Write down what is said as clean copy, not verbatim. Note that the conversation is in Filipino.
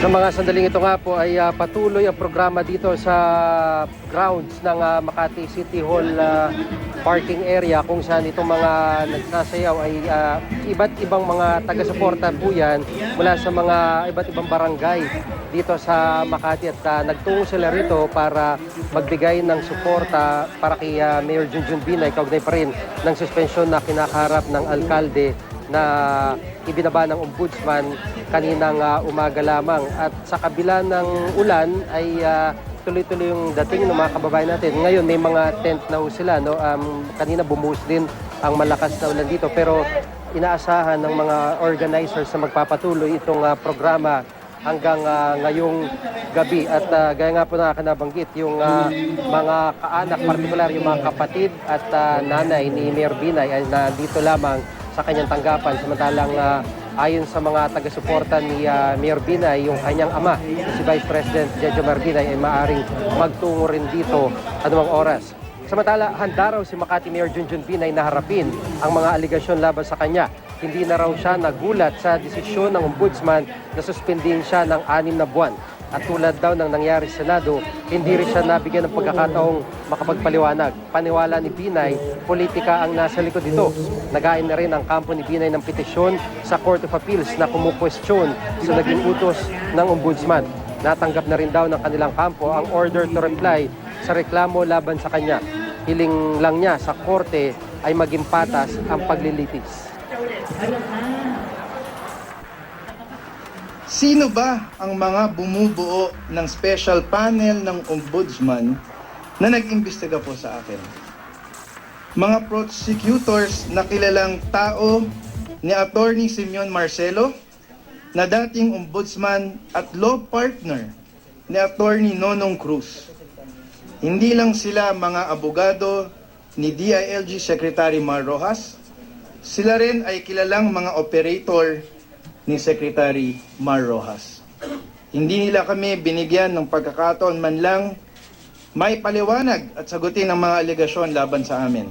Sa mga sandaling ito nga po ay patuloy ang programa dito sa grounds ng Makati City Hall parking area kung saan itong mga nagsasayaw ay iba't ibang mga taga-suporta po yan mula sa mga iba't ibang barangay dito sa Makati at nagtungo sila rito para magbigay ng suporta para kay Mayor Junjun Binay, kaugnay pa rin ng suspensyon na kinakaharap ng alkalde na ibinaba ng ombudsman kaninang umaga lamang. At sa kabila ng ulan ay tuloy-tuloy yung dating ng mga kababayan natin. Ngayon may mga tent na ho sila. No? Kanina bumuhos din ang malakas na ulan dito. Pero inaasahan ng mga organizers na magpapatuloy itong programa hanggang ngayong gabi. At gaya nga po nakakanabanggit, yung mga kaanak, partikular yung mga kapatid at nanay ni Mayor Binay ay nandito lamang sa kanyang tanggapan. Samantalang ayon sa mga taga-suporta ni Mayor Binay, yung kanyang ama, si Vice President Jejomar Binay, ay maaaring magtungo rin dito anumang oras. Samantala, handa raw si Makati Mayor Junjun Binay na harapin ang mga aligasyon laban sa kanya. Hindi na raw siya nagulat sa desisyon ng ombudsman na suspendin siya ng 6 na buwan. At tulad daw ng nangyari sa Senado, hindi rin siya nabigyan ng pagkakataong makapagpaliwanag. Paniwala ni Binay, politika ang nasa likod dito. Nagain na rin ang kampo ni Binay ng petisyon sa Court of Appeals na kumukwestiyon sa naging utos ng ombudsman. Natanggap na rin daw ng kanilang kampo ang order to reply sa reklamo laban sa kanya. Hiling lang niya sa korte ay maging patas ang paglilitis. Sino ba ang mga bumubuo ng special panel ng ombudsman na nag-imbestiga po sa akin? Mga prosecutors na kilalang tao ni Attorney Simeon Marcelo, na dating ombudsman at law partner ni Attorney Nonong Cruz. Hindi lang sila mga abogado ni DILG Secretary Mar Rojas, sila rin ay kilalang mga operator ni Secretary Mar Rojas. Hindi nila kami binigyan ng pagkakataon man lang may paliwanag at sagutin ang mga alegasyon laban sa amin.